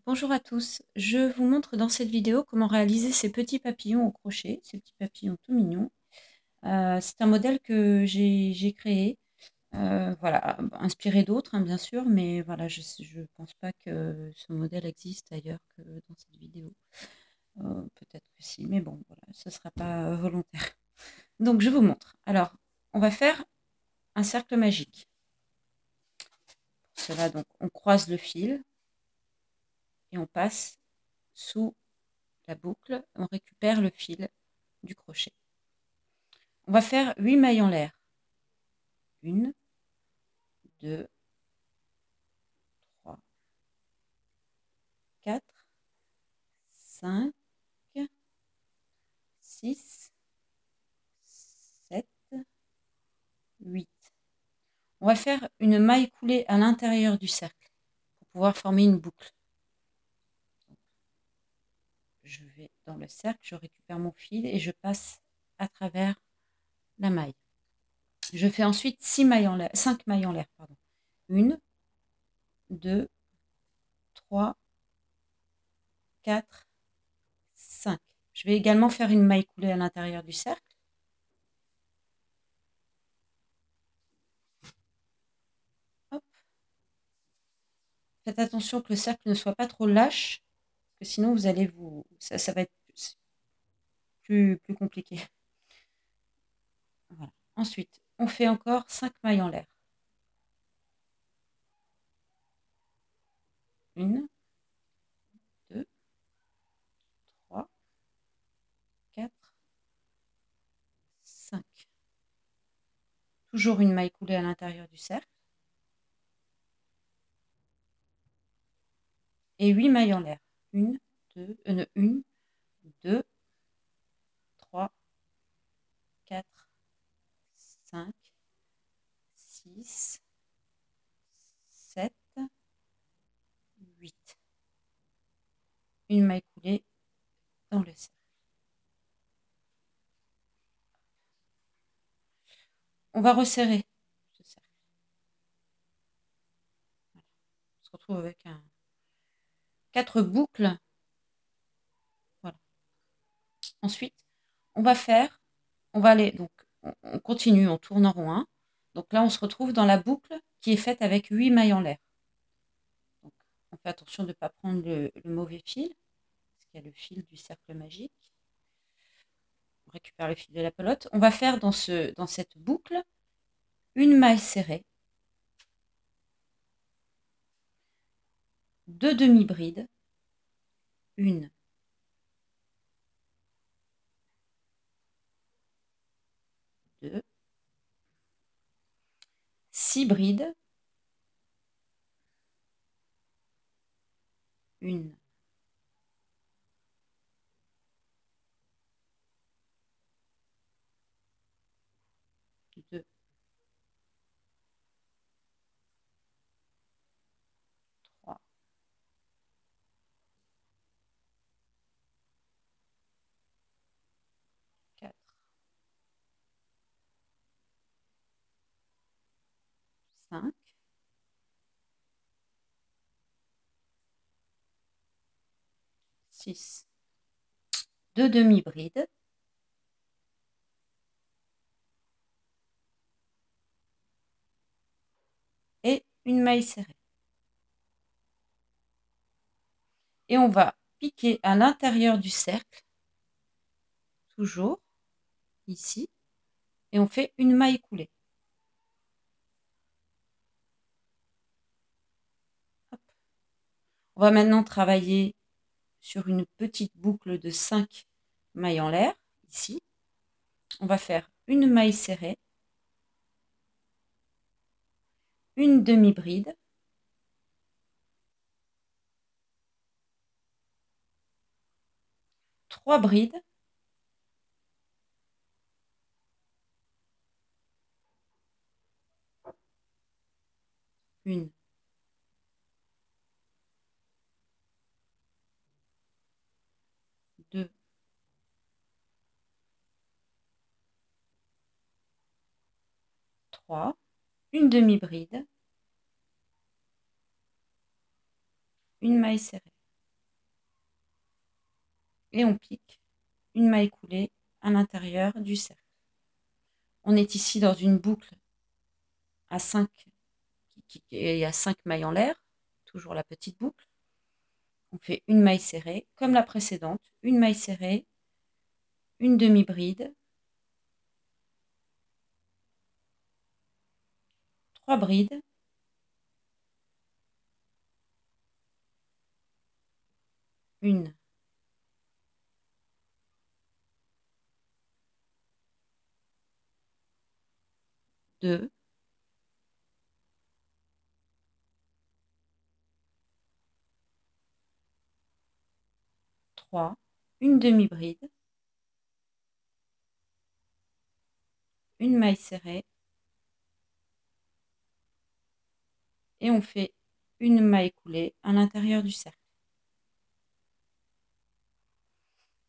Bonjour à tous, je vous montre dans cette vidéo comment réaliser ces petits papillons au crochet, ces petits papillons tout mignons. C'est un modèle que j'ai créé, voilà, inspiré d'autres bien sûr, mais voilà, je ne pense pas que ce modèle existe ailleurs que dans cette vidéo. Peut-être que si, mais bon, voilà, ce ne sera pas volontaire. Donc je vous montre. Alors, on va faire un cercle magique. Pour cela, donc, on croise le fil et on passe sous la boucle, on récupère le fil du crochet. On va faire 8 mailles en l'air. 1, 2, 3, 4, 5, 6, 7, 8. On va faire une maille coulée à l'intérieur du cercle pour pouvoir former une boucle. Je vais dans le cercle, je récupère mon fil et je passe à travers la maille. Je fais ensuite 5 mailles en l'air. 1, 2, 3, 4, 5. Je vais également faire une maille coulée à l'intérieur du cercle. Hop. Faites attention que le cercle ne soit pas trop lâche, parce que sinon vous allez ça va être plus compliqué. Voilà. Ensuite, on fait encore 5 mailles en l'air. 1, 2, 3, 4, 5. Toujours une maille coulée à l'intérieur du cercle. Et 8 mailles en l'air. 1, 2, 3, 4, 5, 6, 7, 8. Une maille coulée dans le cercle. On va resserrer ce cercle. Voilà. On se retrouve avec 4 boucles. Voilà. Ensuite, on va aller, donc on continue, on tourne en rond 1. Donc là, on se retrouve dans la boucle qui est faite avec 8 mailles en l'air. Donc, on fait attention de ne pas prendre le mauvais fil, parce qu'il y a le fil du cercle magique. On récupère le fil de la pelote. On va faire dans cette boucle une maille serrée, 2 demi-brides, 1, 2, 6 brides, 1, 2, 3, 4, 5, 6, 2 demi-brides, et une maille serrée. Et on va piquer à l'intérieur du cercle, toujours ici, et on fait une maille coulée. Hop. On va maintenant travailler sur une petite boucle de 5 mailles en l'air, ici. On va faire une maille serrée, une demi-bride, 3 brides, 1, 2, 3, une demi-bride, une maille serrée. et on pique une maille coulée à l'intérieur du cercle. On est ici dans une boucle à 5 et à 5 mailles en l'air, toujours la petite boucle. On fait une maille serrée comme la précédente, une maille serrée, une demi-bride, 3 brides, une, 2, 3, une demi-bride, une maille serrée et on fait une maille coulée à l'intérieur du cercle.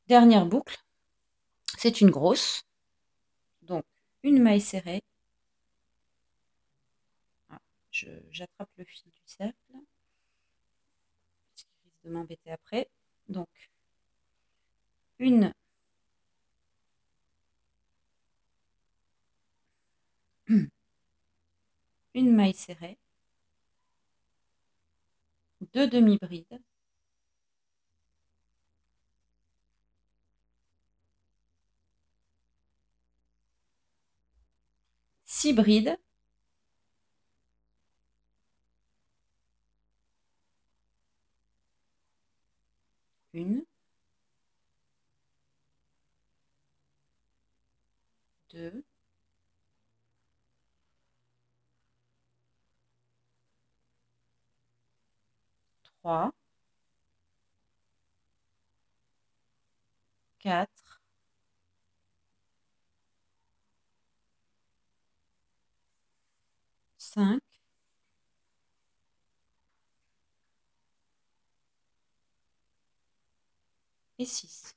Dernière boucle, c'est une grosse, donc une maille serrée. Ah, j'attrape le fil du cercle, parce qu'il risque de m'embêter après. Donc, une maille serrée, 2 demi-brides, 6 brides, une, 2, 3, 4, 5 et 6.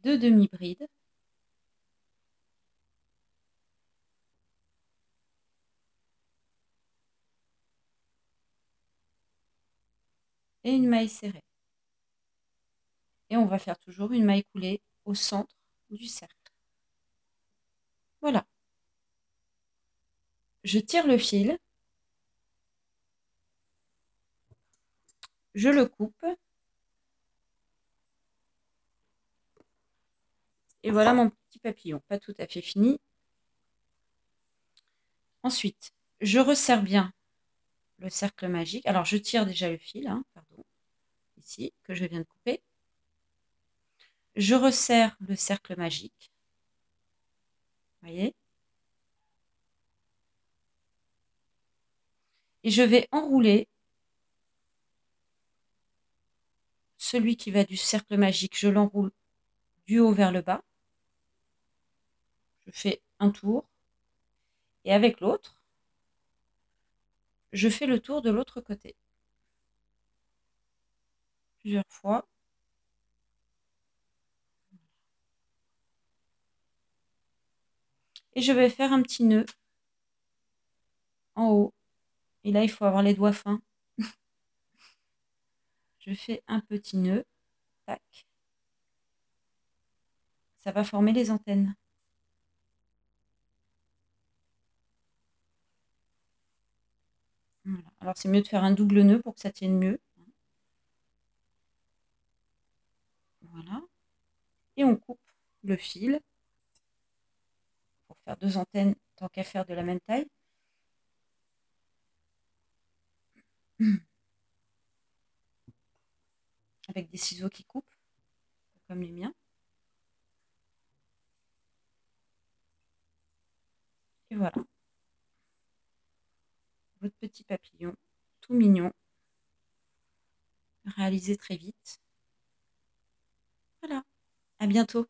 2 demi-brides, et une maille serrée. Et on va faire toujours une maille coulée au centre du cercle. Voilà. Je tire le fil, je le coupe, et voilà mon petit papillon, pas tout à fait fini. Ensuite, je resserre bien le cercle magique. Alors, je tire déjà le fil, hein, pardon, ici, que je viens de couper. Je resserre le cercle magique. Vous voyez? Et je vais enrouler celui qui va du cercle magique. Je l'enroule du haut vers le bas. Je fais un tour. Et avec l'autre, je fais le tour de l'autre côté. Plusieurs fois. Et je vais faire un petit nœud en haut. Et là, il faut avoir les doigts fins. Je fais un petit nœud. Tac. Ça va former les antennes. Voilà. Alors, c'est mieux de faire un double nœud pour que ça tienne mieux. Voilà. Et on coupe le fil pour faire 2 antennes, tant qu'à faire de la même taille. Avec des ciseaux qui coupent, comme les miens. Et voilà. Votre petit papillon, tout mignon, réalisé très vite. Voilà. À bientôt.